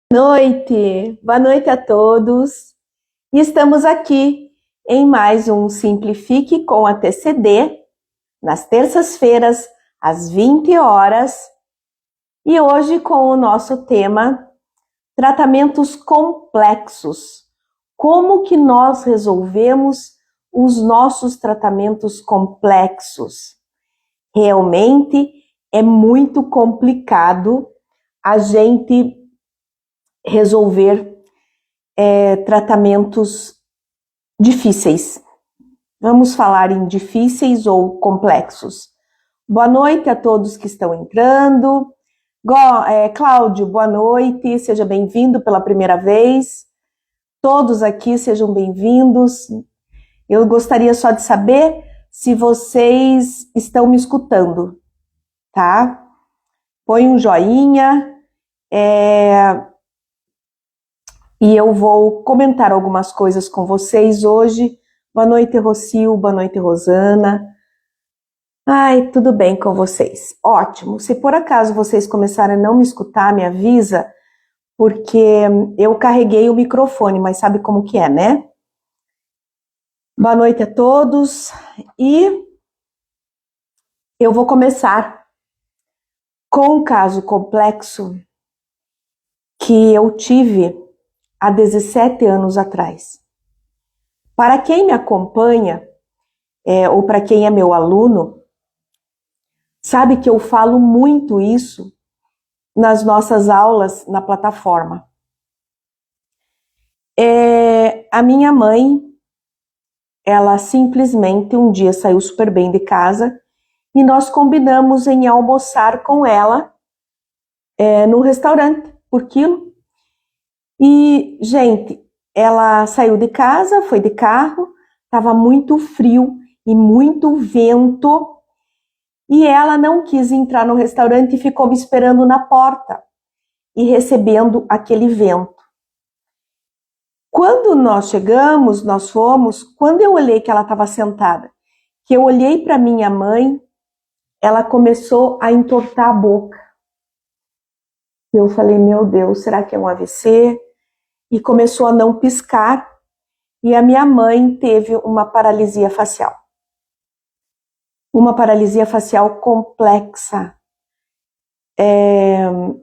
Boa noite a todos. E estamos aqui em mais um Simplifique com a TCD, nas terças-feiras, às 20 horas. E hoje com o nosso tema, tratamentos complexos. Como que nós resolvemos os nossos tratamentos complexos? Realmente é muito complicado a gente resolver tratamentos difíceis. Vamos falar em difíceis ou complexos. Boa noite a todos que estão entrando. Cláudio, boa noite, seja bem-vindo pela primeira vez. Todos aqui sejam bem-vindos. Eu gostaria só de saber se vocês estão me escutando, tá? Põe um joinha. E eu vou comentar algumas coisas com vocês hoje. Boa noite, Rocio. Boa noite, Rosana. Ai, tudo bem com vocês? Ótimo. Se por acaso vocês começarem a não me escutar, me avisa, porque eu carreguei o microfone, mas sabe como que é, né? Boa noite a todos. E eu vou começar com um caso complexo que eu tive há 17 anos atrás. Para quem me acompanha, ou para quem é meu aluno, sabe que eu falo muito isso nas nossas aulas na plataforma. A minha mãe, ela simplesmente um dia saiu super bem de casa e nós combinamos em almoçar com ela num restaurante por quilo. E, gente, ela saiu de casa, foi de carro, estava muito frio e muito vento, e ela não quis entrar no restaurante e ficou me esperando na porta e recebendo aquele vento. Quando nós chegamos, nós fomos, quando eu olhei que ela estava sentada, que eu olhei para minha mãe, ela começou a entortar a boca. Eu falei, meu Deus, será que é um AVC? E começou a não piscar, e a minha mãe teve uma paralisia facial. Uma paralisia facial complexa.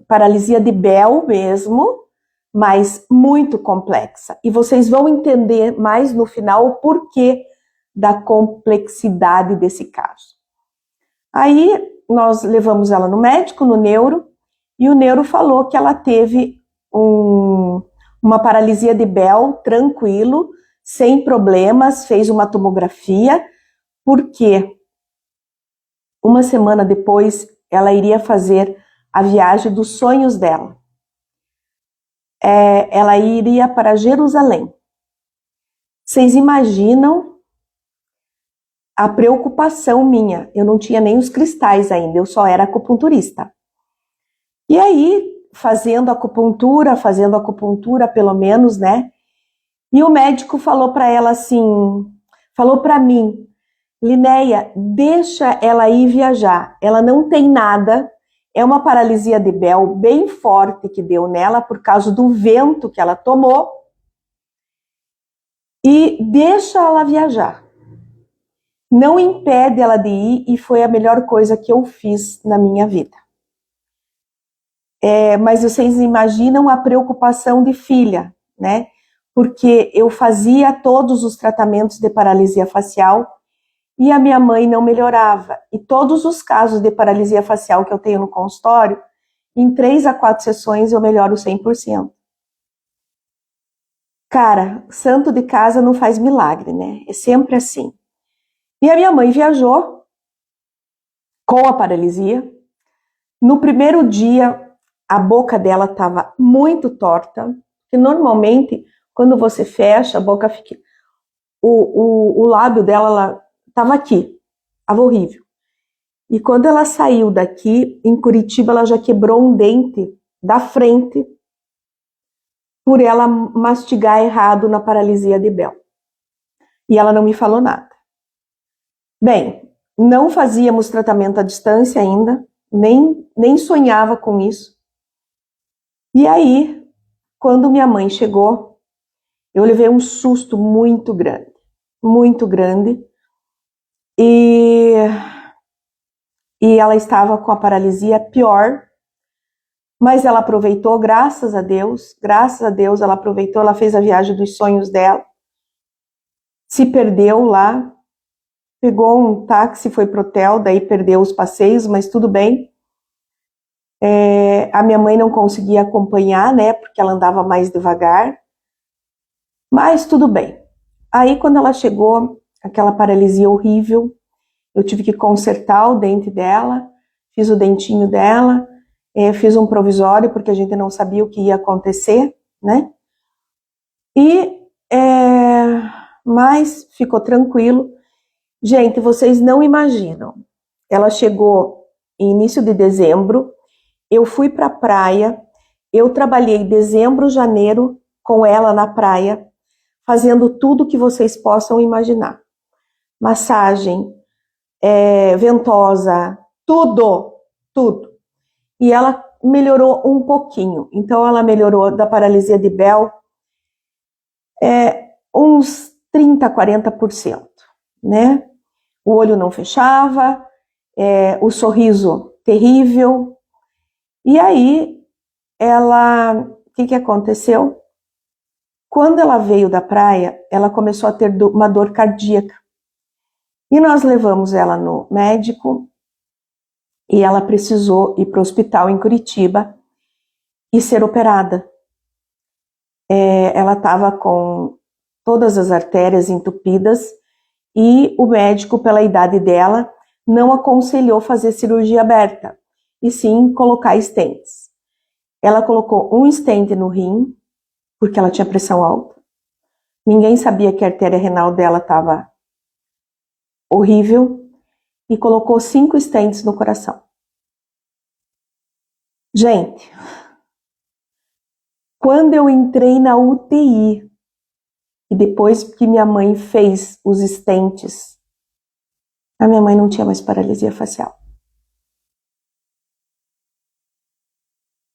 Paralisia de Bell mesmo, mas muito complexa. E vocês vão entender mais no final o porquê da complexidade desse caso. Aí nós levamos ela no médico, no neuro, e o neuro falou que ela teve uma paralisia de Bell tranquilo, sem problemas, fez uma tomografia, porque uma semana depois ela iria fazer a viagem dos sonhos dela. Ela iria para Jerusalém. Vocês imaginam a preocupação minha? Eu não tinha nem os cristais ainda, eu só era acupunturista. E aí, fazendo acupuntura pelo menos, né? E o médico falou para ela assim, falou para mim, Linéia, deixa ela ir viajar, ela não tem nada, é uma paralisia de Bell bem forte que deu nela por causa do vento que ela tomou, e deixa ela viajar. Não impede ela de ir, e foi a melhor coisa que eu fiz na minha vida. Mas vocês imaginam a preocupação de filha, né? Porque eu fazia todos os tratamentos de paralisia facial e a minha mãe não melhorava. E todos os casos de paralisia facial que eu tenho no consultório, em 3 a 4 sessões eu melhoro 100%. Cara, santo de casa não faz milagre, né? É sempre assim. E a minha mãe viajou com a paralisia. No primeiro dia, a boca dela estava muito torta, que normalmente, quando você fecha, a boca fica... O lábio dela estava aqui, estava horrível. E quando ela saiu daqui, em Curitiba, ela já quebrou um dente da frente por ela mastigar errado na paralisia de Bell. E ela não me falou nada. Bem, não fazíamos tratamento à distância ainda, nem sonhava com isso. E aí, quando minha mãe chegou, eu levei um susto muito grande, muito grande. E ela estava com a paralisia pior, mas ela aproveitou, graças a Deus, ela aproveitou, ela fez a viagem dos sonhos dela, se perdeu lá, pegou um táxi, foi pro hotel, daí perdeu os passeios, mas tudo bem. A minha mãe não conseguia acompanhar, né, porque ela andava mais devagar, mas tudo bem. Aí quando ela chegou, aquela paralisia horrível, eu tive que consertar o dente dela, fiz o dentinho dela, fiz um provisório porque a gente não sabia o que ia acontecer, né? Mas ficou tranquilo. Gente, vocês não imaginam. Ela chegou em início de dezembro, eu fui para a praia, eu trabalhei dezembro, janeiro com ela na praia, fazendo tudo que vocês possam imaginar. Massagem, ventosa, tudo. E ela melhorou um pouquinho. Então ela melhorou da paralisia de Bell uns 30, 40%, né? O olho não fechava, o sorriso terrível. E aí, o que aconteceu? Quando ela veio da praia, ela começou a ter uma dor cardíaca. E nós levamos ela no médico e ela precisou ir para o hospital em Curitiba e ser operada. Ela estava com todas as artérias entupidas e o médico, pela idade dela, não aconselhou fazer cirurgia aberta, e sim colocar stents. Ela colocou um stent no rim, porque ela tinha pressão alta. Ninguém sabia que a artéria renal dela estava horrível, e colocou 5 stents no coração. Gente, quando eu entrei na UTI, e depois que minha mãe fez os stents, a minha mãe não tinha mais paralisia facial.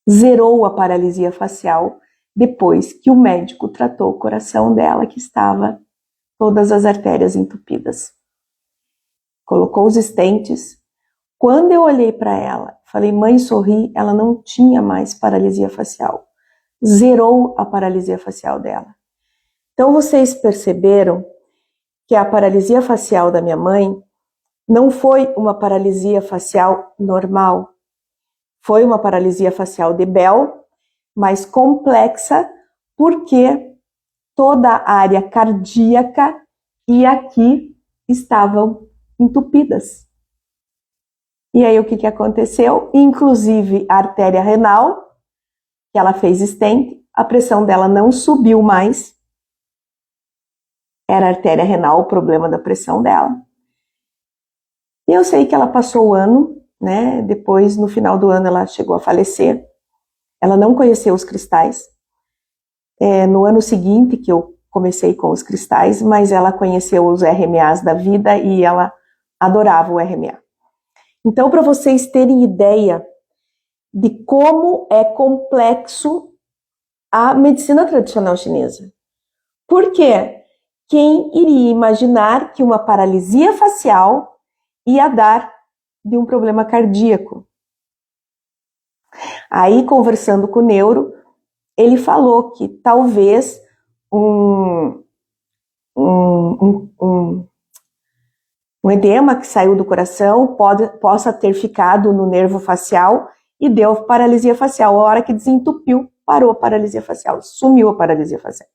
Zerou a paralisia facial depois que o médico tratou o coração dela, que estava todas as artérias entupidas. Colocou os stents. Quando eu olhei para ela, falei, mãe, sorri, ela não tinha mais paralisia facial. Zerou a paralisia facial dela. Então vocês perceberam que a paralisia facial da minha mãe não foi uma paralisia facial normal. Foi uma paralisia facial de Bell, mais complexa, porque toda a área cardíaca e aqui estavam entupidas. E aí o que aconteceu? Inclusive a artéria renal, que ela fez stent, a pressão dela não subiu mais. Era a artéria renal o problema da pressão dela. E eu sei que ela passou o ano, né? Depois, no final do ano, ela chegou a falecer. Ela não conheceu os cristais. No ano seguinte que eu comecei com os cristais, mas ela conheceu os RMAs da vida e ela adorava o RMA. Então, para vocês terem ideia de como é complexo a medicina tradicional chinesa. Por quê? Quem iria imaginar que uma paralisia facial ia dar de um problema cardíaco? Aí, conversando com o neuro, ele falou que talvez um edema que saiu do coração possa ter ficado no nervo facial e deu paralisia facial. A hora que desentupiu, parou a paralisia facial, sumiu a paralisia facial.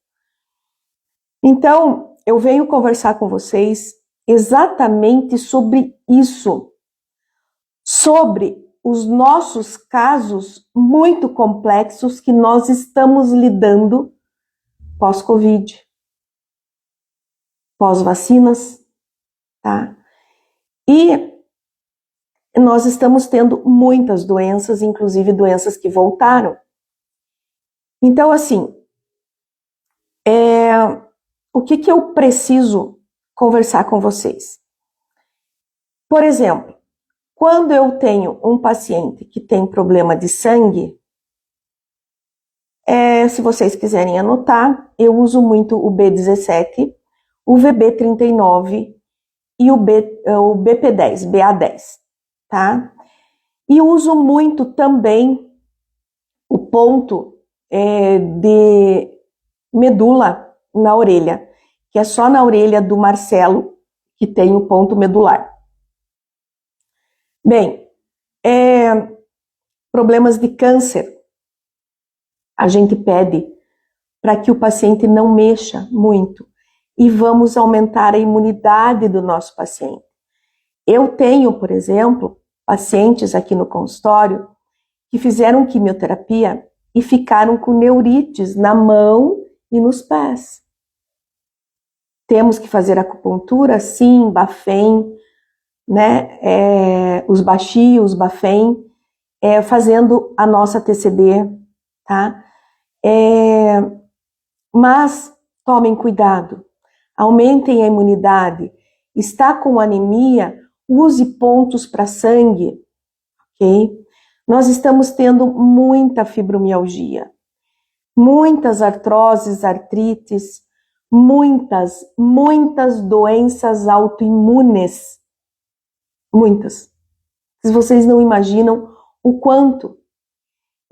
Então, eu venho conversar com vocês exatamente sobre isso, sobre os nossos casos muito complexos que nós estamos lidando pós-Covid, pós-vacinas, tá? E nós estamos tendo muitas doenças, inclusive doenças que voltaram. Então, assim, o que eu preciso conversar com vocês? Por exemplo, quando eu tenho um paciente que tem problema de sangue, Se vocês quiserem anotar, eu uso muito o B17, o VB39 e o BP10, BA10, tá? E uso muito também o ponto de medula na orelha, que é só na orelha do Marcelo que tem o ponto medular. Bem, problemas de câncer, a gente pede para que o paciente não mexa muito e vamos aumentar a imunidade do nosso paciente. Eu tenho, por exemplo, pacientes aqui no consultório que fizeram quimioterapia e ficaram com neurites na mão e nos pés. Temos que fazer acupuntura? Sim, Bafem, né? Os Baxi, os Bafem, fazendo a nossa TCD, tá? Mas tomem cuidado, aumentem a imunidade. Está com anemia, use pontos para sangue, ok? Nós estamos tendo muita fibromialgia, muitas artroses, artrites, muitas doenças autoimunes, muitas. Vocês não imaginam o quanto.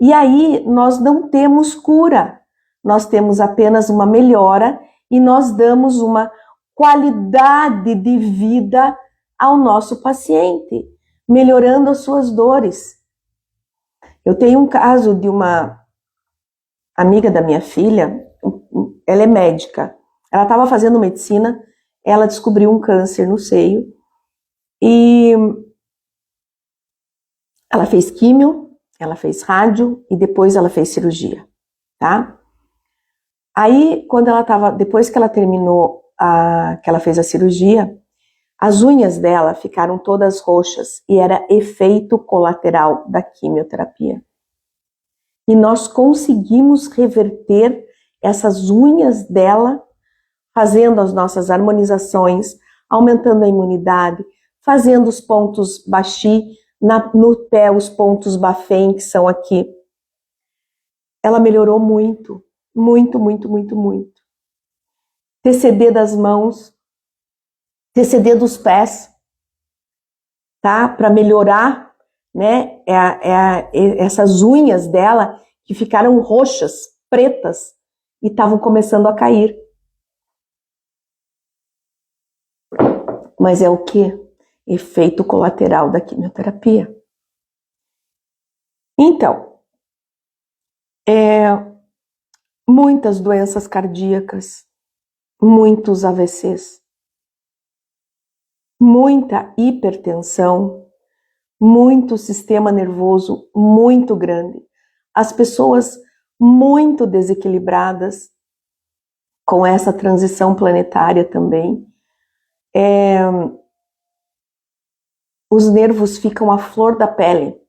E aí nós não temos cura, nós temos apenas uma melhora e nós damos uma qualidade de vida ao nosso paciente, melhorando as suas dores. Eu tenho um caso de uma amiga da minha filha, ela é médica, ela estava fazendo medicina, ela descobriu um câncer no seio e ela fez químio, ela fez rádio e depois ela fez cirurgia, tá? Aí, depois que ela terminou, que ela fez a cirurgia, as unhas dela ficaram todas roxas e era efeito colateral da quimioterapia. E nós conseguimos reverter essas unhas dela, fazendo as nossas harmonizações, aumentando a imunidade, fazendo os pontos Baxi, no pé os pontos Bafem, que são aqui. Ela melhorou muito, muito, muito, muito, muito. TCD das mãos, TCD dos pés, tá? Para melhorar, né? Essas unhas dela que ficaram roxas, pretas e estavam começando a cair. Mas é o quê? Efeito colateral da quimioterapia. Então, muitas doenças cardíacas, muitos AVCs, muita hipertensão, muito sistema nervoso muito grande, as pessoas muito desequilibradas com essa transição planetária também. Os nervos ficam à flor da pele.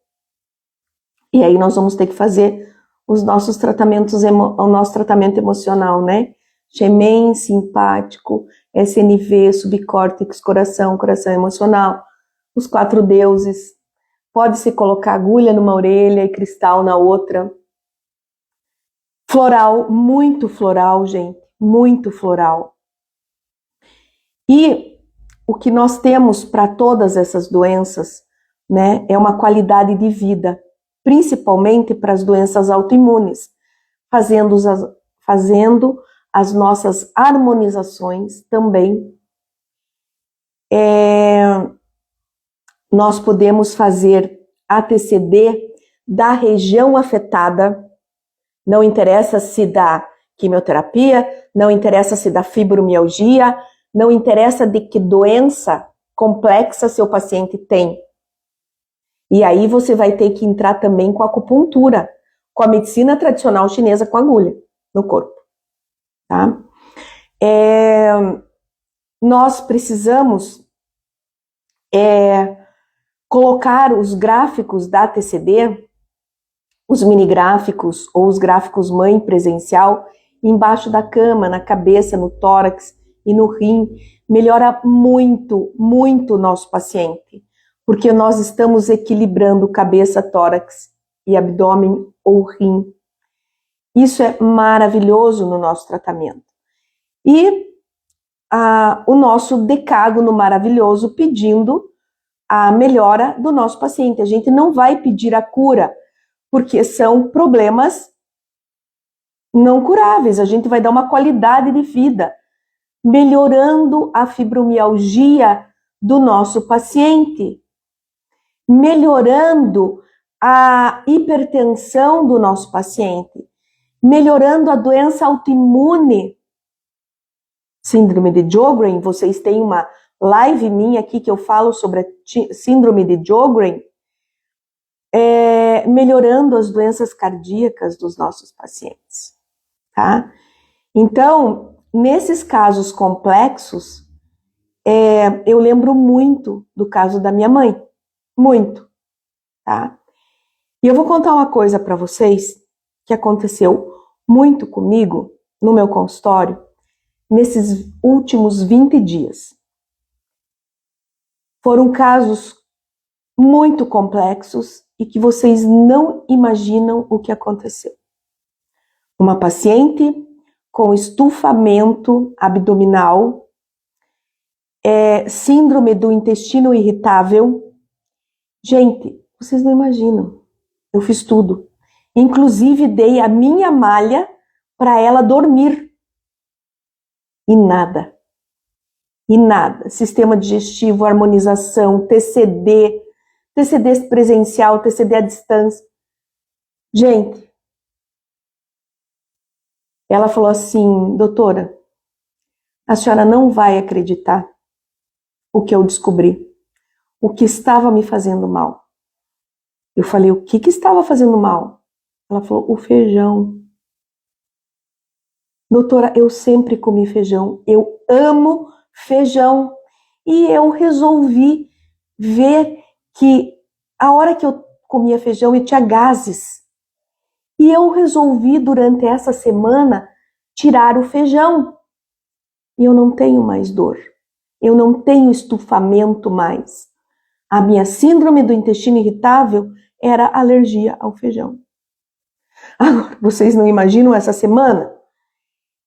E aí nós vamos ter que fazer os nossos tratamentos, o nosso tratamento emocional, né? Xemen, simpático, SNV, subcórtex, coração emocional, os 4 deuses. Pode-se colocar agulha numa orelha e cristal na outra. Floral, muito floral, gente, muito floral. E o que nós temos para todas essas doenças, né, é uma qualidade de vida, principalmente para as doenças autoimunes, fazendo as nossas harmonizações também. Nós podemos fazer a TCD da região afetada, não interessa se dá quimioterapia, não interessa se dá fibromialgia, não interessa de que doença complexa seu paciente tem. E aí você vai ter que entrar também com a acupuntura, com a medicina tradicional chinesa com agulha no corpo. Tá? Nós precisamos colocar os gráficos da TCD, os mini gráficos ou os gráficos mãe presencial, embaixo da cama, na cabeça, no tórax e no rim. Melhora muito, muito o nosso paciente, porque nós estamos equilibrando cabeça, tórax e abdômen ou rim. Isso é maravilhoso no nosso tratamento. E o nosso decágono maravilhoso pedindo a melhora do nosso paciente. A gente não vai pedir a cura, porque são problemas não curáveis. A gente vai dar uma qualidade de vida, melhorando a fibromialgia do nosso paciente, melhorando a hipertensão do nosso paciente, melhorando a doença autoimune, síndrome de Sjögren. Vocês têm uma live minha aqui que eu falo sobre a síndrome de Sjögren, melhorando as doenças cardíacas dos nossos pacientes, tá? Então, nesses casos complexos, eu lembro muito do caso da minha mãe, muito, tá? E eu vou contar uma coisa para vocês que aconteceu muito comigo no meu consultório nesses últimos 20 dias. Foram casos muito complexos e que vocês não imaginam o que aconteceu. Uma paciente com estufamento abdominal, síndrome do intestino irritável. Gente, vocês não imaginam. Eu fiz tudo. Inclusive dei a minha malha para ela dormir. E nada. E nada. Sistema digestivo, harmonização, TCD presencial, TCD à distância. Gente, ela falou assim: doutora, a senhora não vai acreditar o que eu descobri, o que estava me fazendo mal. Eu falei: o que estava fazendo mal? Ela falou: o feijão. Doutora, eu sempre comi feijão, eu amo feijão. E eu resolvi ver que a hora que eu comia feijão eu tinha gases. E eu resolvi durante essa semana tirar o feijão. E eu não tenho mais dor. Eu não tenho estufamento mais. A minha síndrome do intestino irritável era alergia ao feijão. Agora, vocês não imaginam essa semana?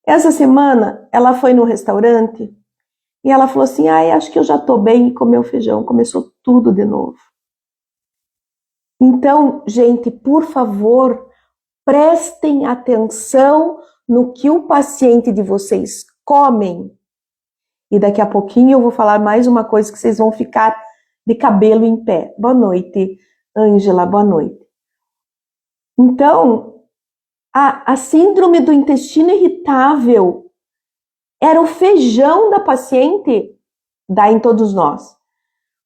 Essa semana, ela foi no restaurante e ela falou assim: acho que eu já tô bem, e comeu feijão. Começou tudo de novo. Então, gente, por favor, prestem atenção no que o paciente de vocês comem. E daqui a pouquinho eu vou falar mais uma coisa que vocês vão ficar de cabelo em pé. Boa noite, Ângela, boa noite. Então, a síndrome do intestino irritável era o feijão da paciente, dá em todos nós.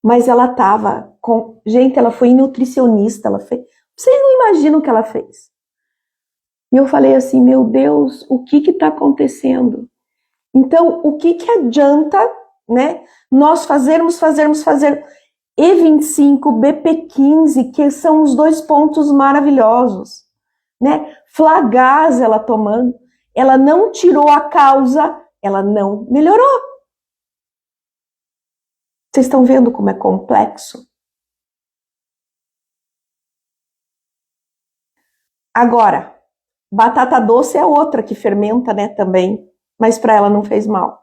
Mas ela estava com... Gente, ela foi nutricionista, ela fez... Vocês não imaginam o que ela fez. E eu falei assim: meu Deus, o que está acontecendo? Então, o que adianta, né, nós fazer E25, BP15, que são os 2 pontos maravilhosos, né? Flagase ela tomando, ela não tirou a causa, ela não melhorou. Vocês estão vendo como é complexo? Agora, batata doce é outra que fermenta, né, também, mas para ela não fez mal.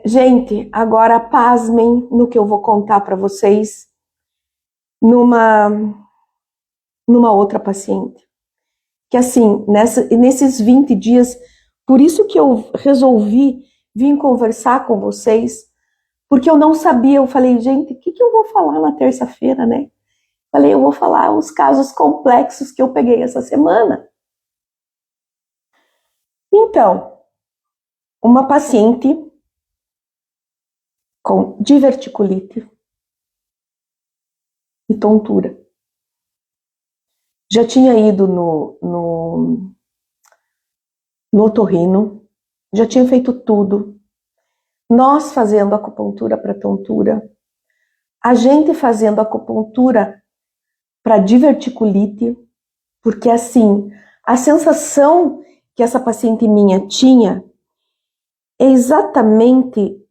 Gente, agora pasmem no que eu vou contar para vocês numa outra paciente. Que assim, nesses 20 dias, por isso que eu resolvi vir conversar com vocês, porque eu não sabia. Eu falei: gente, o que eu vou falar na terça-feira, né? Falei: eu vou falar os casos complexos que eu peguei essa semana. Então, uma paciente com diverticulite e tontura. Já tinha ido no otorrino, já tinha feito tudo. Nós fazendo acupuntura para tontura, a gente fazendo acupuntura para diverticulite, porque assim, a sensação que essa paciente minha tinha é exatamente...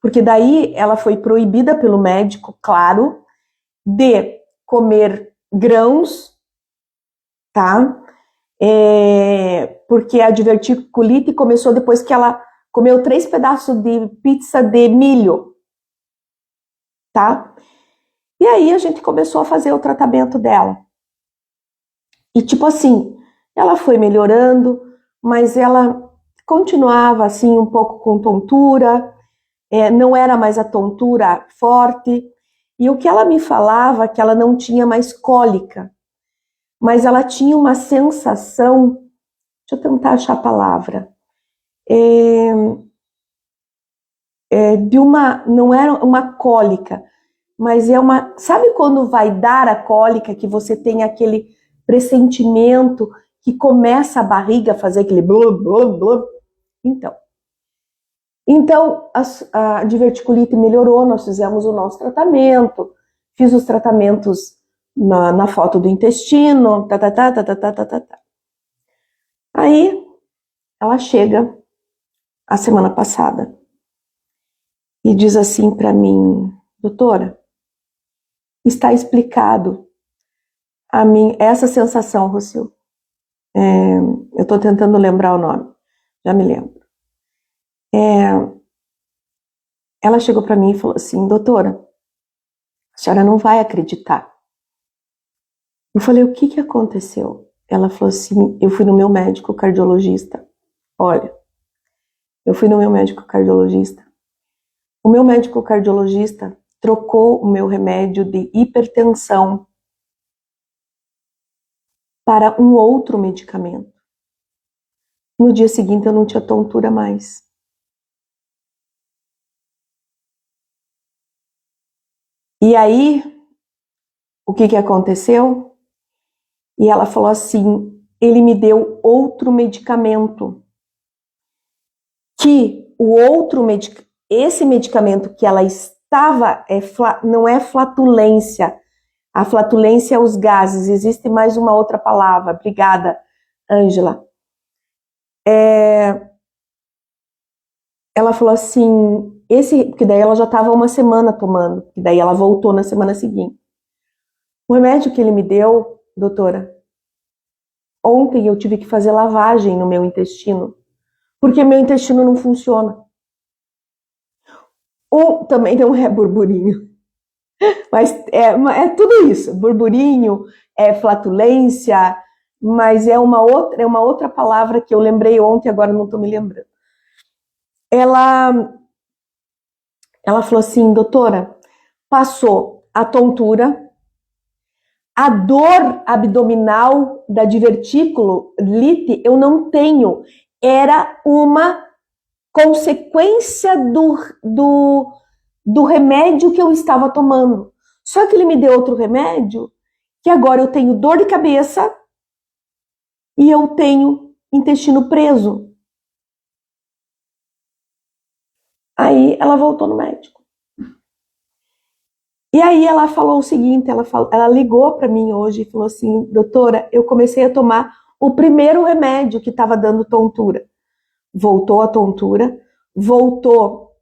porque daí ela foi proibida pelo médico, claro, de comer grãos tá? Porque a diverticulite começou depois que ela comeu 3 pedaços de pizza de milho, tá? E aí a gente começou a fazer o tratamento dela. E tipo assim, ela foi melhorando, mas ela continuava assim um pouco com tontura, não era mais a tontura forte. E o que ela me falava é que ela não tinha mais cólica, mas ela tinha uma sensação, deixa eu tentar achar a palavra, de uma, não era uma cólica, mas é uma, sabe quando vai dar a cólica, que você tem aquele pressentimento que começa a barriga a fazer aquele blub, blub, blub? Então a diverticulite melhorou, nós fizemos o nosso tratamento, fiz os tratamentos na foto do intestino, tá, tá, tá, tá, tá, tá, tá, tá. Aí ela chega a semana passada e diz assim para mim, doutora, está explicado a mim essa sensação, Rocio. Eu estou tentando lembrar o nome, já me lembro. Ela chegou para mim e falou assim, doutora, a senhora não vai acreditar. Eu falei, o que aconteceu? Ela falou assim, eu fui no meu médico cardiologista. Olha, eu fui no meu médico cardiologista. O meu médico cardiologista trocou o meu remédio de hipertensão para um outro medicamento. No dia seguinte eu não tinha tontura mais. E aí, o que aconteceu? E ela falou assim, ele me deu outro medicamento. Que o outro medicamento, esse medicamento que ela estava, não é flatulência. A flatulência é os gases, existe mais uma outra palavra. Obrigada, Ângela. Ela falou assim, que daí ela já estava uma semana tomando, que daí ela voltou na semana seguinte. O remédio que ele me deu, doutora, ontem eu tive que fazer lavagem no meu intestino, porque meu intestino não funciona. Também não é burburinho, mas é tudo isso, burburinho, flatulência, mas é uma outra palavra que eu lembrei ontem, agora não estou me lembrando. Ela falou assim, doutora, passou a tontura, a dor abdominal da diverticulite eu não tenho, era uma consequência do remédio que eu estava tomando. Só que ele me deu outro remédio, que agora eu tenho dor de cabeça e eu tenho intestino preso. Aí ela voltou no médico. E aí ela falou o seguinte, ela ligou para mim hoje e falou assim, doutora, eu comecei a tomar o primeiro remédio que estava dando tontura. Voltou a tontura, voltou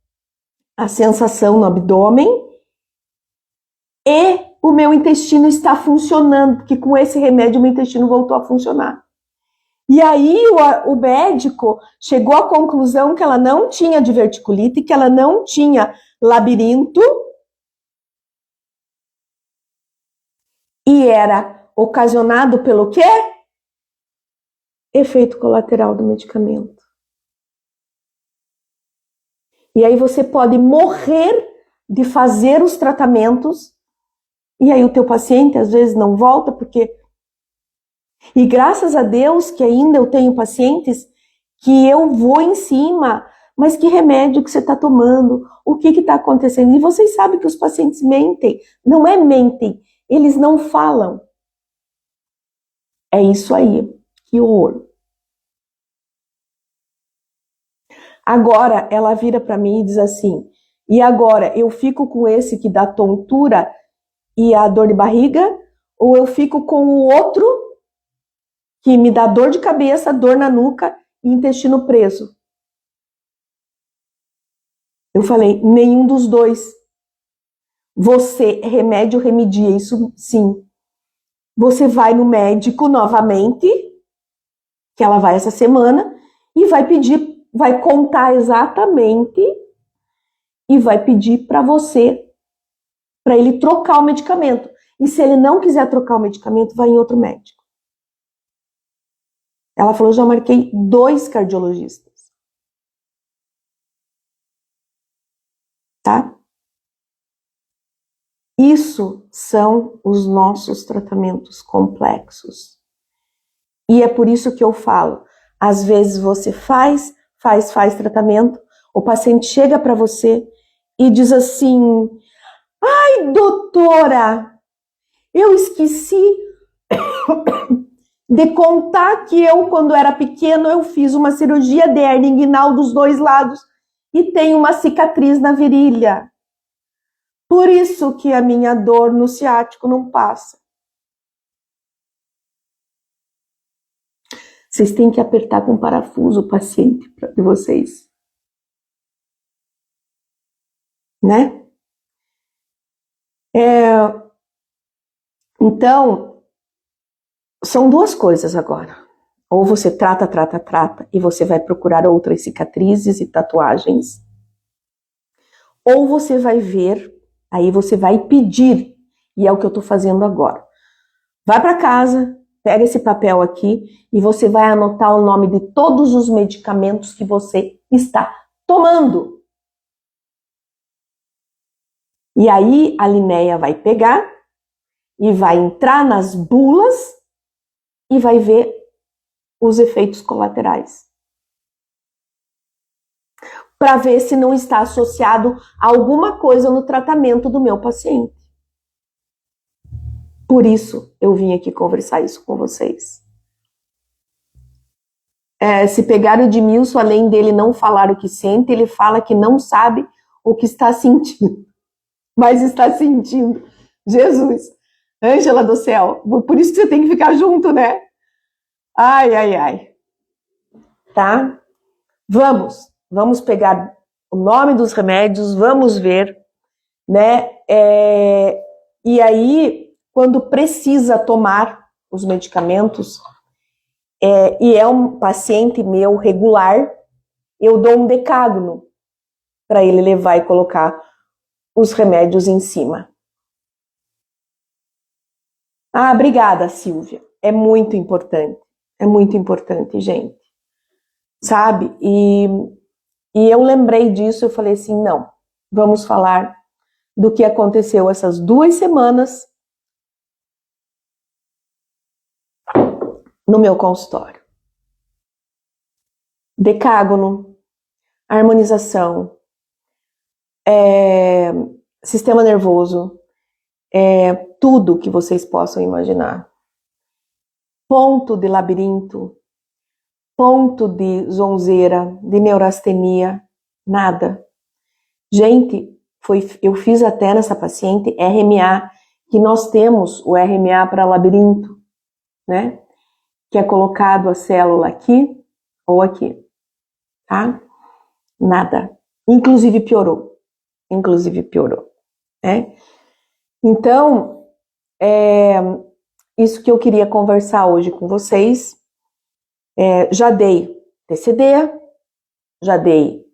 a sensação no abdômen e o meu intestino está funcionando, porque com esse remédio o meu intestino voltou a funcionar. E aí o médico chegou à conclusão que ela não tinha diverticulite, que ela não tinha labirinto, e era ocasionado pelo quê? Efeito colateral do medicamento. E aí você pode morrer de fazer os tratamentos, e aí o teu paciente às vezes não volta, porque... E graças a Deus que ainda eu tenho pacientes que eu vou em cima, mas que remédio que você está tomando? O que está acontecendo? E vocês sabem que os pacientes mentem. Não é mentem, eles não falam. É isso aí, que horror. Agora ela vira para mim e diz assim, e agora eu fico com esse que dá tontura e a dor de barriga, ou eu fico com o outro que me dá dor de cabeça, dor na nuca e intestino preso? Eu falei, nenhum dos dois. Você, remédio remedia, isso sim. você vai no médico novamente, que ela vai essa semana, e vai pedir, vai contar exatamente e vai pedir para você, para ele trocar o medicamento. E se ele não quiser trocar o medicamento, vai em outro médico. Ela falou, já marquei 2 cardiologistas. Tá? Isso são os nossos tratamentos complexos. E é por isso que eu falo, às vezes você faz tratamento, o paciente chega para você e diz assim, ai, doutora, eu esqueci de contar que eu, quando era pequeno, eu fiz uma cirurgia de hernia inguinal dos 2 lados e tenho uma cicatriz na virilha. Por isso que a minha dor no ciático não passa. Vocês têm que apertar com parafuso o paciente de vocês. Né? Então, são 2 coisas agora. Ou você trata, e você vai procurar outras cicatrizes e tatuagens. Ou você vai ver, aí você vai pedir, e é o que eu estou fazendo agora. Vai para casa, pega esse papel aqui e você vai anotar o nome de todos os medicamentos que você está tomando. E aí a Linéia vai pegar e vai entrar nas bulas e vai ver os efeitos colaterais. Para ver se não está associado a alguma coisa no tratamento do meu paciente. Por isso eu vim aqui conversar isso com vocês. Se pegar o Edmilson, além dele não falar o que sente, ele fala que não sabe o que está sentindo. Mas está sentindo. Jesus, Ângela do céu, por isso que você tem que ficar junto, né? Ai, ai, ai. Tá? Vamos pegar o nome dos remédios, vamos ver, né? E aí, quando precisa tomar os medicamentos, e é um paciente meu regular, eu dou um decágono para ele levar e colocar os remédios em cima. Ah, obrigada, Silvia. É muito importante, gente. Sabe? E eu lembrei disso, eu falei assim, não, vamos falar do que aconteceu essas 2 semanas no meu consultório. Decágono, harmonização, sistema nervoso, tudo que vocês possam imaginar. Ponto de labirinto, ponto de zonzeira, de neurastenia, nada. Gente, eu fiz até nessa paciente RMA, que nós temos o RMA para labirinto, né? Que é colocado a célula aqui ou aqui, tá? Nada. Inclusive piorou, né? Então, isso que eu queria conversar hoje com vocês. Já dei TCD, já dei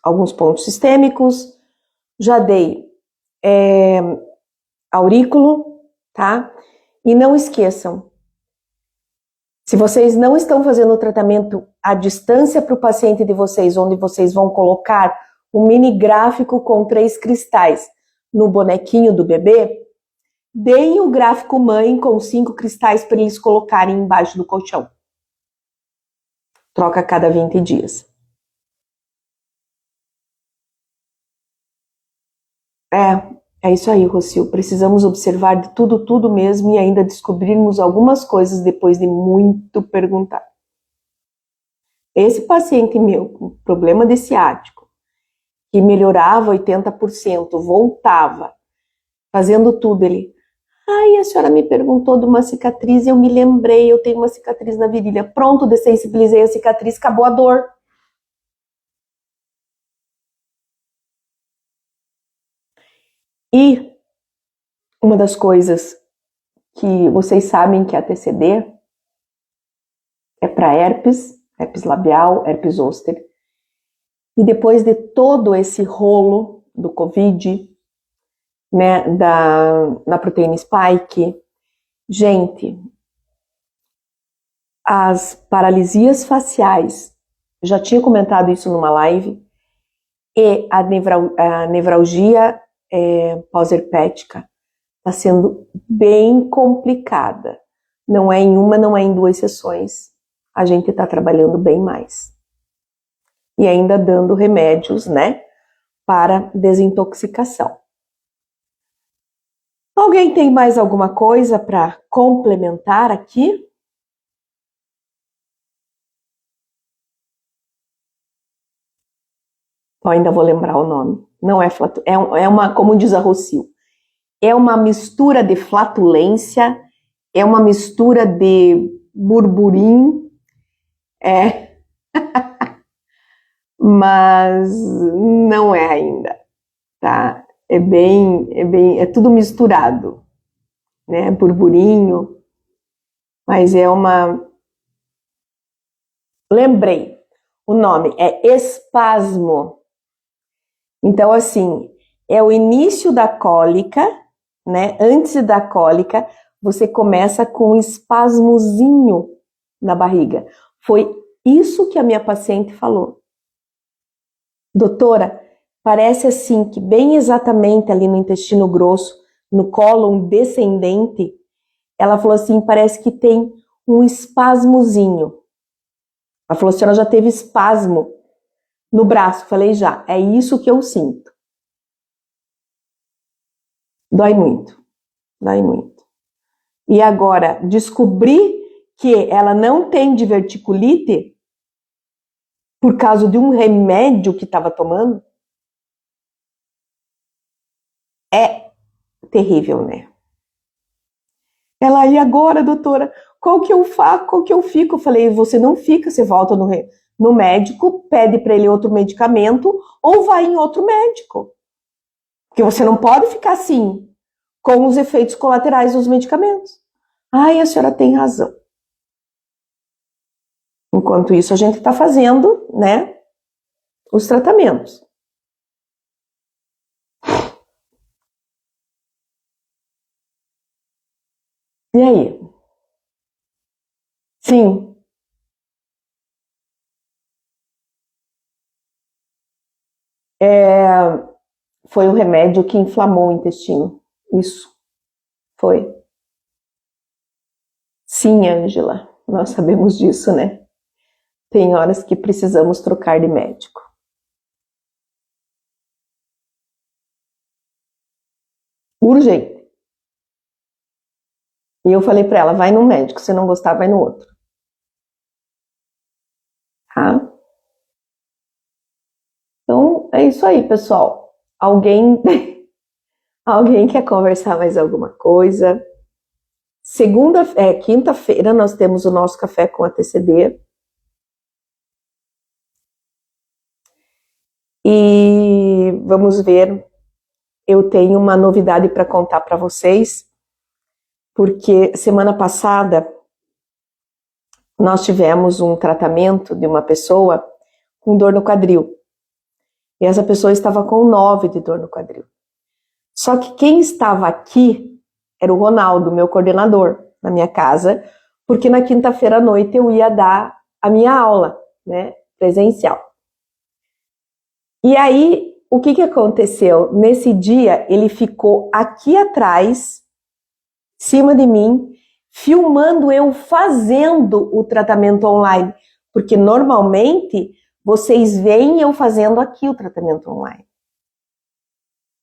alguns pontos sistêmicos, já dei aurículo, tá? E não esqueçam, se vocês não estão fazendo o tratamento à distância para o paciente de vocês, onde vocês vão colocar um mini gráfico com 3 cristais no bonequinho do bebê, deem o gráfico mãe com 5 cristais para eles colocarem embaixo do colchão. Troca a cada 20 dias. É isso aí, Rocio. Precisamos observar de tudo mesmo e ainda descobrirmos algumas coisas depois de muito perguntar. Esse paciente meu com problema de ciático, que melhorava 80%, voltava, fazendo tudo, ele... Ai, a senhora me perguntou de uma cicatriz e eu me lembrei, eu tenho uma cicatriz na virilha. Pronto, dessensibilizei a cicatriz, acabou a dor. E uma das coisas que vocês sabem que a TCD é para herpes labial, herpes zoster. E depois de todo esse rolo do Covid, né, na proteína spike, gente, as paralisias faciais, já tinha comentado isso numa live, e a nevralgia pós-herpética está sendo bem complicada. Não é em uma, não é em 2 sessões. A gente está trabalhando bem mais. E ainda dando remédios, né, para desintoxicação. Alguém tem mais alguma coisa para complementar aqui? Eu ainda vou lembrar o nome. Não é é uma, como diz a Rocio, é uma mistura de flatulência, é uma mistura de burburinho, mas não é ainda, tá? É tudo misturado, né? Burburinho, mas é uma... Lembrei, o nome é espasmo. Então, assim, é o início da cólica, né? Antes da cólica, você começa com um espasmozinho na barriga. Foi isso que a minha paciente falou. Doutora, parece assim que bem exatamente ali no intestino grosso, no cólon descendente, ela falou assim, parece que tem um espasmozinho. Ela falou, a senhora já teve espasmo no braço? Falei, já, é isso que eu sinto. Dói muito, dói muito. E agora, descobri que ela não tem diverticulite por causa de um remédio que estava tomando, é terrível, né? Ela, e agora, doutora, qual que eu faço, qual que eu fico? Eu falei, você não fica, você volta no médico, pede para ele outro medicamento ou vai em outro médico. Porque você não pode ficar assim, com os efeitos colaterais dos medicamentos. Ai, a senhora tem razão. Enquanto isso, a gente está fazendo, né, os tratamentos. E aí? Sim. Foi o remédio que inflamou o intestino. Isso. Foi. Sim, Ângela. Nós sabemos disso, né? Tem horas que precisamos trocar de médico. Urgente. E eu falei para ela, vai no médico, se não gostar, vai no outro. Tá? Então, é isso aí, pessoal. Alguém quer conversar mais alguma coisa? Quinta-feira nós temos o nosso café com a TCD. E vamos ver, eu tenho uma novidade para contar para vocês, porque semana passada nós tivemos um tratamento de uma pessoa com dor no quadril. E essa pessoa estava com 9 de dor no quadril. Só que quem estava aqui era o Ronaldo, meu coordenador, na minha casa, porque na quinta-feira à noite eu ia dar a minha aula, né, presencial. E aí, o que aconteceu? Nesse dia, ele ficou aqui atrás, em cima de mim, filmando eu fazendo o tratamento online. Porque normalmente, vocês veem eu fazendo aqui o tratamento online.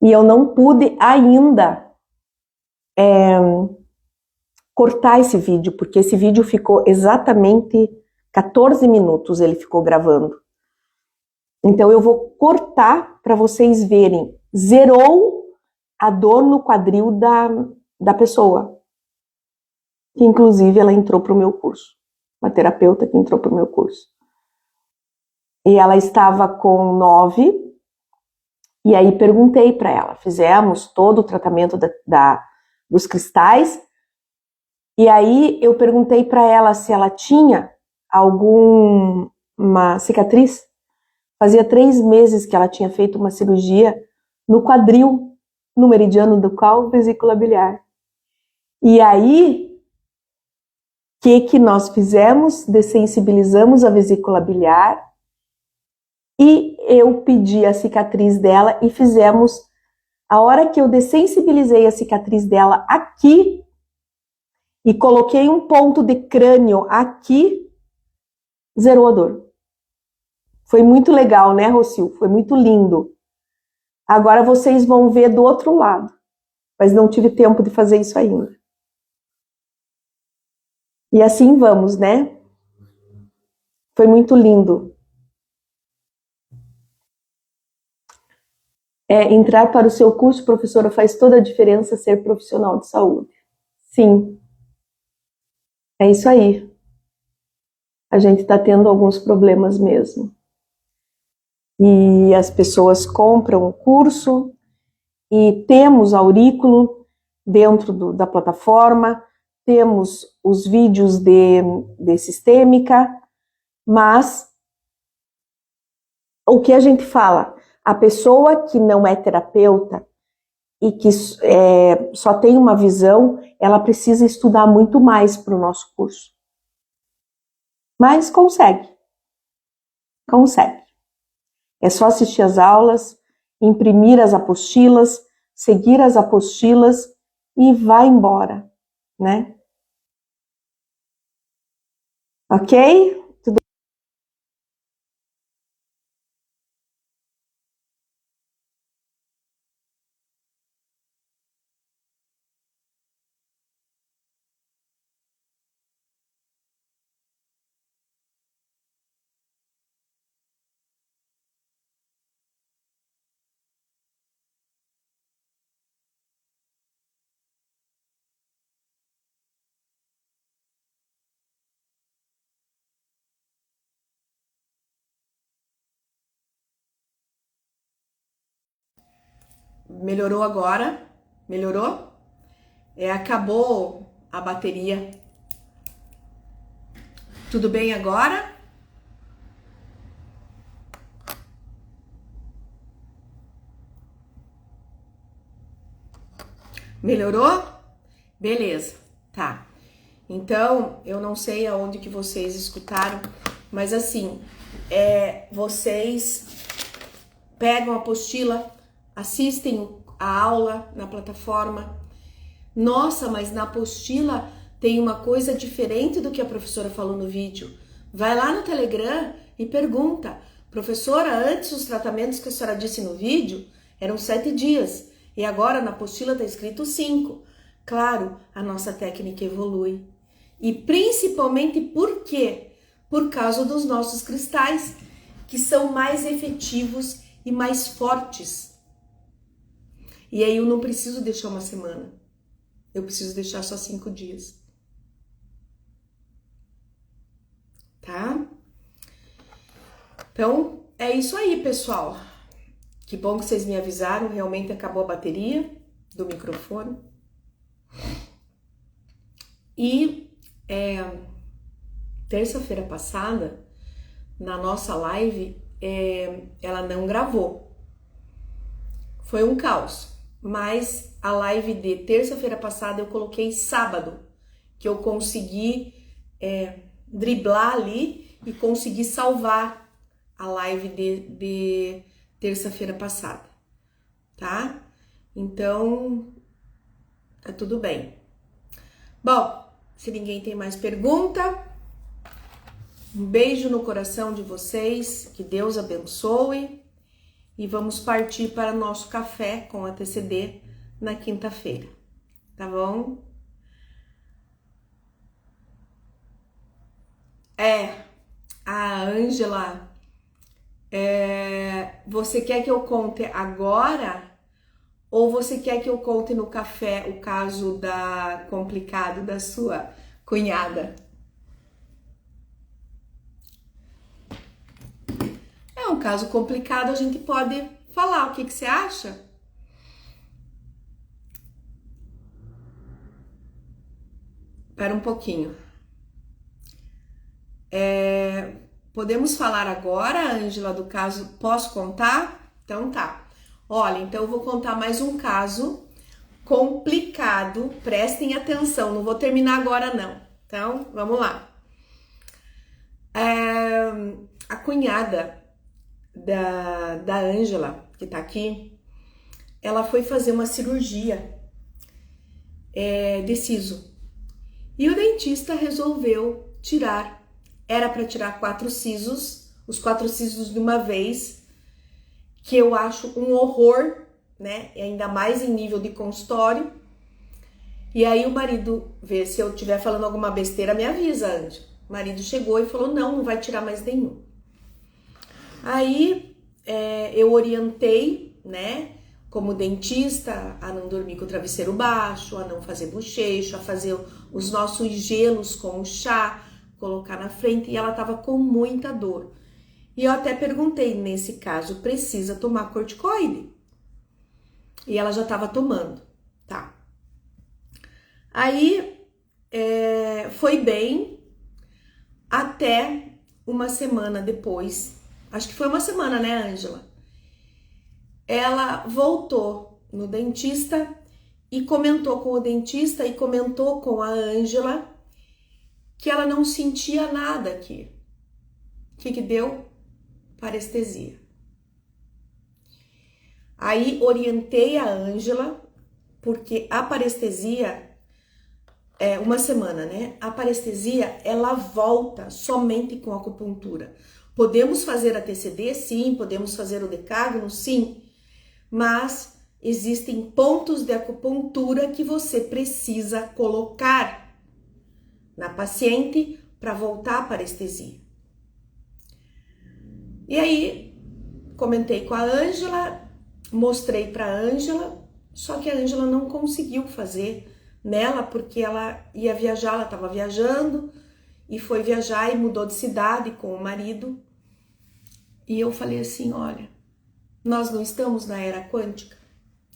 E eu não pude ainda cortar esse vídeo, porque esse vídeo ficou exatamente 14 minutos, ele ficou gravando. Então eu vou cortar para vocês verem. Zerou a dor no quadril da pessoa. Que inclusive ela entrou para o meu curso. Uma terapeuta que entrou para o meu curso. E ela estava com 9. E aí perguntei para ela. Fizemos todo o tratamento dos cristais. E aí eu perguntei para ela se ela tinha alguma cicatriz. Fazia 3 meses que ela tinha feito uma cirurgia no quadril, no meridiano do qual vesícula biliar. E aí, o que nós fizemos? Dessensibilizamos a vesícula biliar e eu pedi a cicatriz dela e fizemos. A hora que eu dessensibilizei a cicatriz dela aqui e coloquei um ponto de crânio aqui, zerou a dor. Foi muito legal, né, Rocio? Foi muito lindo. Agora vocês vão ver do outro lado, mas não tive tempo de fazer isso ainda. E assim vamos, né? Foi muito lindo. Entrar para o seu curso, professora, faz toda a diferença ser profissional de saúde. Sim, é isso aí. A gente está tendo alguns problemas mesmo. E as pessoas compram o curso e temos aurículo dentro da plataforma, temos os vídeos de sistêmica, mas o que a gente fala? A pessoa que não é terapeuta e que só tem uma visão, ela precisa estudar muito mais para o nosso curso. Mas consegue. Consegue. É só assistir as aulas, imprimir as apostilas, seguir as apostilas e vai embora, né? Ok? Melhorou agora? Melhorou? Acabou a bateria. Tudo bem agora? Melhorou? Beleza, tá. Então, eu não sei aonde que vocês escutaram, mas assim, vocês pegam a apostila, assistem a aula na plataforma. Nossa, mas na apostila tem uma coisa diferente do que a professora falou no vídeo. Vai lá no Telegram e pergunta: professora, antes os tratamentos que a senhora disse no vídeo eram 7 dias e agora na apostila está escrito 5. Claro, a nossa técnica evolui. E principalmente por quê? Por causa dos nossos cristais, que são mais efetivos e mais fortes. E aí eu não preciso deixar uma semana. Eu preciso deixar só 5 dias. Tá? Então, é isso aí, pessoal. Que bom que vocês me avisaram. Realmente acabou a bateria do microfone. E terça-feira passada, na nossa live, ela não gravou. Foi um caos. Mas a live de terça-feira passada eu coloquei sábado, que eu consegui driblar ali e consegui salvar a live de terça-feira passada, tá? Então, tá tudo bem. Bom, se ninguém tem mais pergunta, um beijo no coração de vocês, que Deus abençoe. E vamos partir para nosso café com a TCD na quinta-feira, tá bom? A Ângela, você quer que eu conte agora ou você quer que eu conte no café o caso complicado da sua cunhada? É um caso complicado, a gente pode falar. O que você acha? Espera um pouquinho. Podemos falar agora, Ângela, do caso? Posso contar? Então tá. Olha, então eu vou contar mais um caso complicado. Prestem atenção, não vou terminar agora não. Então, vamos lá. A cunhada da Ângela, que tá aqui, ela foi fazer uma cirurgia de siso. E o dentista resolveu tirar. Era para tirar 4 sisos, os 4 sisos de uma vez, que eu acho um horror, né? E ainda mais em nível de consultório. E aí o marido, vê se eu estiver falando alguma besteira, me avisa, Ângela. O marido chegou e falou, não vai tirar mais nenhum. Aí eu orientei, né? Como dentista, a não dormir com o travesseiro baixo, a não fazer bochecho, a fazer os nossos gelos com o chá, colocar na frente, e ela tava com muita dor. E eu até perguntei, nesse caso, precisa tomar corticoide? E ela já tava tomando, tá? Aí, foi bem, até uma semana depois, acho que foi uma semana, né, Ângela? Ela voltou no dentista e comentou com o dentista e comentou com a Ângela que ela não sentia nada aqui. O que deu? Parestesia. Aí orientei a Ângela, porque a parestesia é uma semana, né? A parestesia, ela volta somente com acupuntura. Podemos fazer a TCD? Sim. Podemos fazer o decágono? Sim. Mas existem pontos de acupuntura que você precisa colocar na paciente para voltar a parestesia. E aí, comentei com a Ângela, mostrei para a Ângela, só que a Ângela não conseguiu fazer nela porque ela ia viajar, ela estava viajando e foi viajar e mudou de cidade com o marido. E eu falei assim, olha, nós não estamos na era quântica?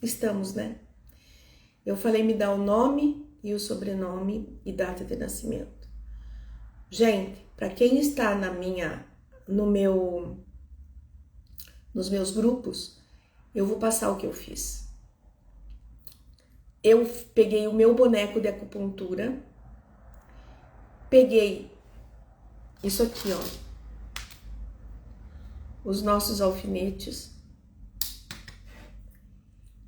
Estamos, né? Eu falei, me dá o nome e o sobrenome e data de nascimento. Gente, para quem está nos meus grupos, eu vou passar o que eu fiz. Eu peguei o meu boneco de acupuntura, peguei isso aqui, ó, os nossos alfinetes,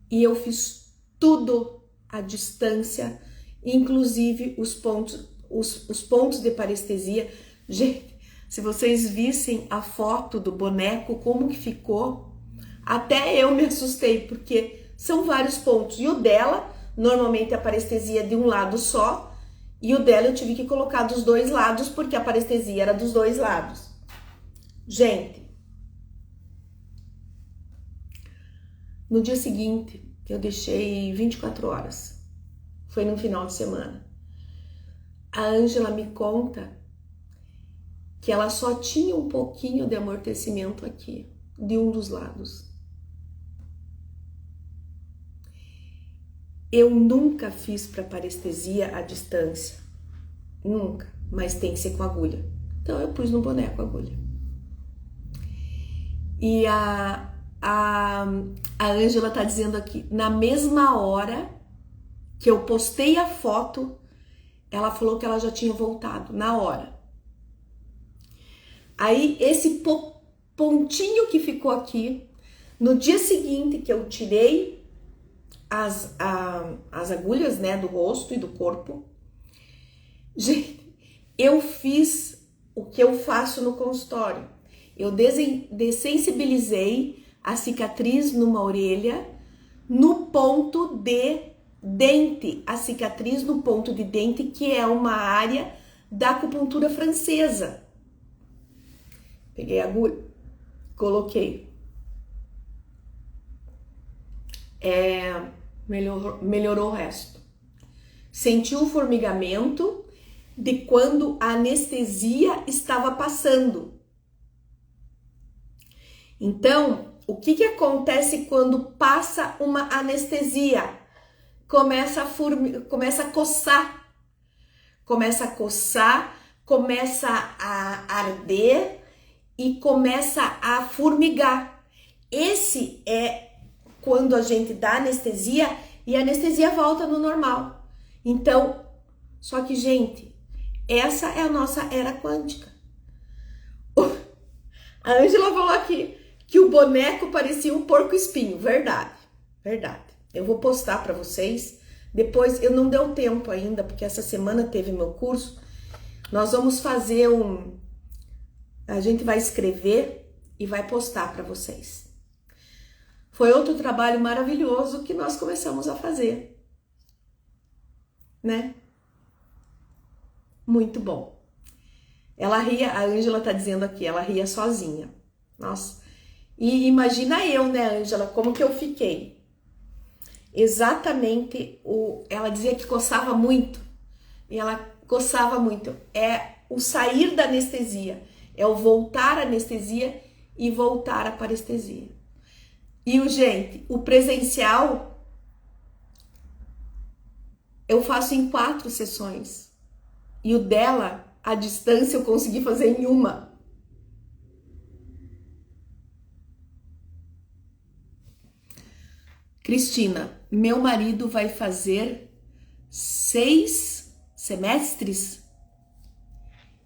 e eu fiz tudo à distância, inclusive os pontos de parestesia. Gente, se vocês vissem a foto do boneco, como que ficou, até eu me assustei, porque são vários pontos. E o dela, normalmente a parestesia é de um lado só, e o dela eu tive que colocar dos dois lados, porque a parestesia era dos dois lados. Gente, no dia seguinte, eu deixei 24 horas. Foi no final de semana. A Ângela me conta que ela só tinha um pouquinho de amortecimento aqui, de um dos lados. Eu nunca fiz para parestesia à distância. Nunca. Mas tem que ser com agulha. Então eu pus no boneco a agulha. E a Ângela tá dizendo aqui, na mesma hora que eu postei a foto, ela falou que ela já tinha voltado, na hora. Aí esse pontinho que ficou aqui, no dia seguinte que eu tirei as agulhas, né, do rosto e do corpo, gente, eu fiz o que eu faço no consultório. Eu dessensibilizei a cicatriz numa orelha, no ponto de dente, a cicatriz no ponto de dente, que é uma área da acupuntura francesa. Peguei a agulha, coloquei. Melhorou o resto. Senti o formigamento de quando a anestesia estava passando. Então, o que acontece quando passa uma anestesia? Começa a coçar. começa a coçar, começa a arder e começa a formigar. Esse é quando a gente dá anestesia e a anestesia volta no normal. Então, só que, gente, essa é a nossa era quântica. A Ângela falou aqui que o boneco parecia um porco-espinho. Verdade, verdade. Eu vou postar para vocês. Depois, eu não deu tempo ainda, porque essa semana teve meu curso. Nós vamos fazer a gente vai escrever e vai postar para vocês. Foi outro trabalho maravilhoso que nós começamos a fazer, né? Muito bom. Ela ria, a Ângela tá dizendo aqui, ela ria sozinha. Nossa. E imagina eu, né, Ângela, como que eu fiquei. Exatamente, ela dizia que coçava muito. E ela coçava muito. É o sair da anestesia, é o voltar à anestesia e voltar à parestesia. E gente, o presencial eu faço em 4 sessões. E o dela, à distância, eu consegui fazer em 1. Cristina, meu marido vai fazer 6 semestres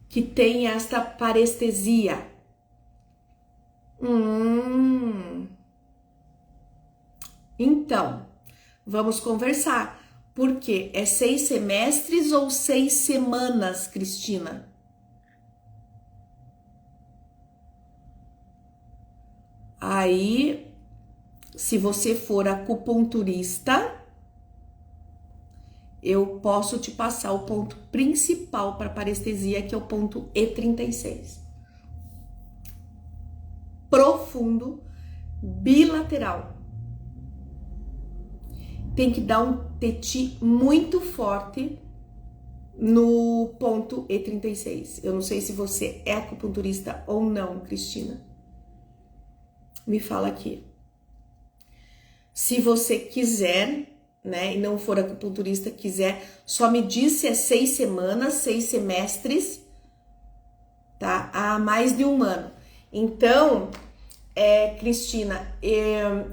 que tem esta parestesia. Então, vamos conversar. Por quê? É 6 semestres ou 6 semanas, Cristina? Aí, se você for acupunturista, eu posso te passar o ponto principal para parestesia, que é o ponto E36. Profundo, bilateral. Tem que dar um teti muito forte no ponto E36. Eu não sei se você é acupunturista ou não, Cristina. Me fala aqui. Se você quiser, né, e não for acupunturista, quiser, só me diz se é 6 semanas, 6 semestres, tá? Há mais de 1 ano. Então, Cristina,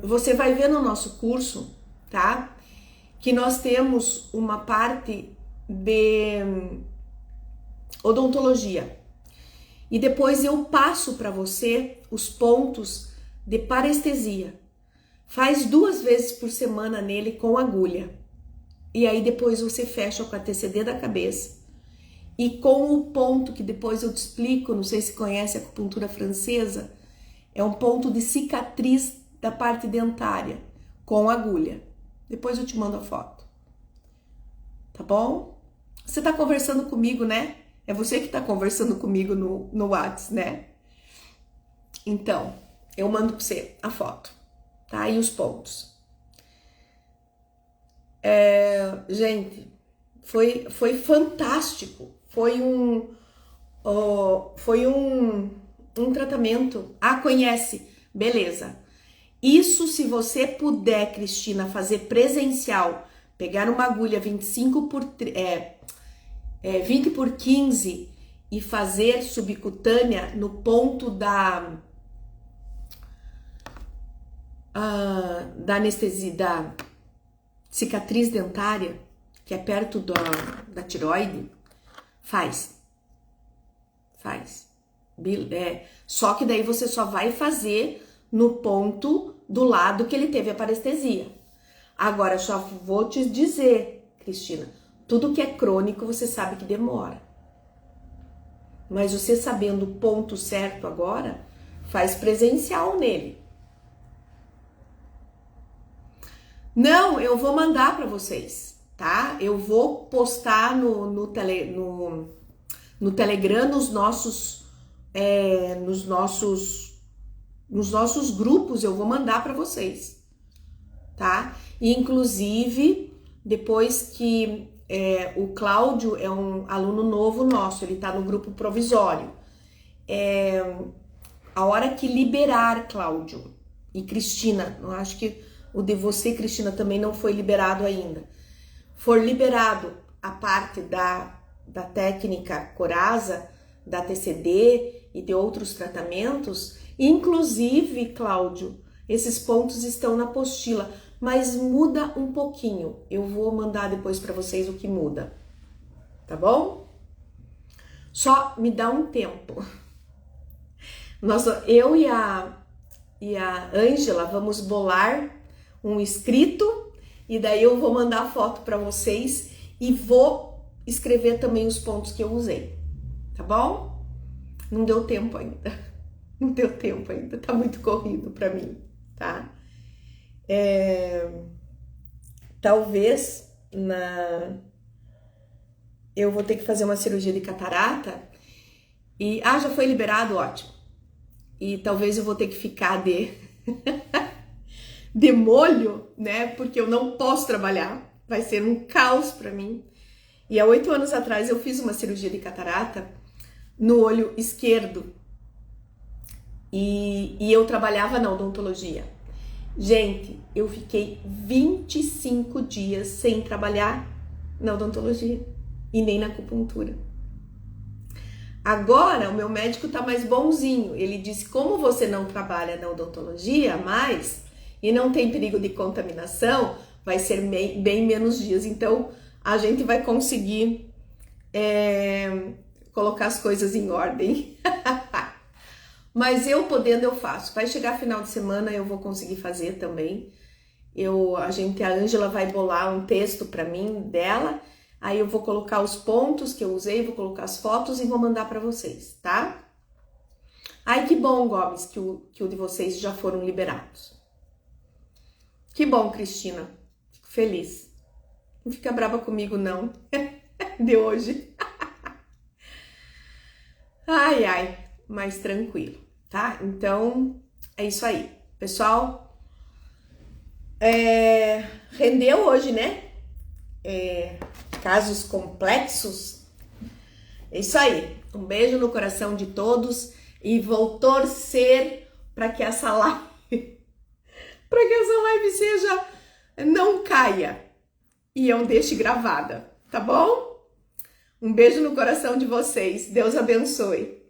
você vai ver no nosso curso, tá? Que nós temos uma parte de odontologia. E depois eu passo para você os pontos de parestesia. Faz 2 vezes por semana nele com agulha. E aí depois você fecha com a TCD da cabeça. E com o ponto que depois eu te explico, não sei se conhece a acupuntura francesa, é um ponto de cicatriz da parte dentária com agulha. Depois eu te mando a foto. Tá bom? Você tá conversando comigo, né? É você que tá conversando comigo no WhatsApp, né? Então, eu mando pra você a foto, tá? E os pontos. Gente, foi fantástico. Foi um tratamento. Ah, conhece? Beleza. Isso se você puder, Cristina, fazer presencial, pegar uma agulha 20 por 15 e fazer subcutânea no ponto da anestesia, da cicatriz dentária, que é perto da tireoide, faz. Só que daí você só vai fazer no ponto do lado que ele teve a parestesia. Agora, só vou te dizer, Cristina, tudo que é crônico você sabe que demora. Mas você sabendo o ponto certo agora, faz presencial nele. Não, eu vou mandar para vocês, tá? Eu vou postar no Telegram, nos nossos grupos, eu vou mandar para vocês, tá? E inclusive, depois que o Cláudio é um aluno novo nosso, ele tá no grupo provisório. A hora que liberar, Cláudio e Cristina, eu acho que o de você, Cristina, também não foi liberado ainda. For liberado a parte da técnica Coraza, da TCD e de outros tratamentos. Inclusive, Cláudio, esses pontos estão na apostila, mas muda um pouquinho. Eu vou mandar depois para vocês o que muda, tá bom? Só me dá um tempo. Eu e a Ângela vamos bolar um escrito e daí eu vou mandar a foto para vocês e vou escrever também os pontos que eu usei, tá bom? Não deu tempo ainda, não deu tempo ainda, tá muito corrido para mim, tá? Talvez eu vou ter que fazer uma cirurgia de catarata e já foi liberado, ótimo. E talvez eu vou ter que ficar de molho, né? Porque eu não posso trabalhar, vai ser um caos para mim. E há 8 anos atrás eu fiz uma cirurgia de catarata no olho esquerdo e eu trabalhava na odontologia. Gente, eu fiquei 25 dias sem trabalhar na odontologia e nem na acupuntura. Agora o meu médico tá mais bonzinho. Ele disse: como você não trabalha na odontologia mais e não tem perigo de contaminação, vai ser bem menos dias. Então a gente vai conseguir colocar as coisas em ordem. Mas eu podendo, eu faço. Vai chegar final de semana, eu vou conseguir fazer também. A Ângela vai bolar um texto para mim dela. Aí eu vou colocar os pontos que eu usei, vou colocar as fotos e vou mandar para vocês, tá? Ai, que bom, Gomes, que o de vocês já foram liberados. Que bom, Cristina. Fico feliz. Não fica brava comigo, não. De hoje. Ai, mais tranquilo, tá? Então, é isso aí. Pessoal, rendeu hoje, né? Casos complexos. É isso aí. Um beijo no coração de todos e vou torcer para que essa live seja, não caia e eu deixe gravada, tá bom? Um beijo no coração de vocês. Deus abençoe.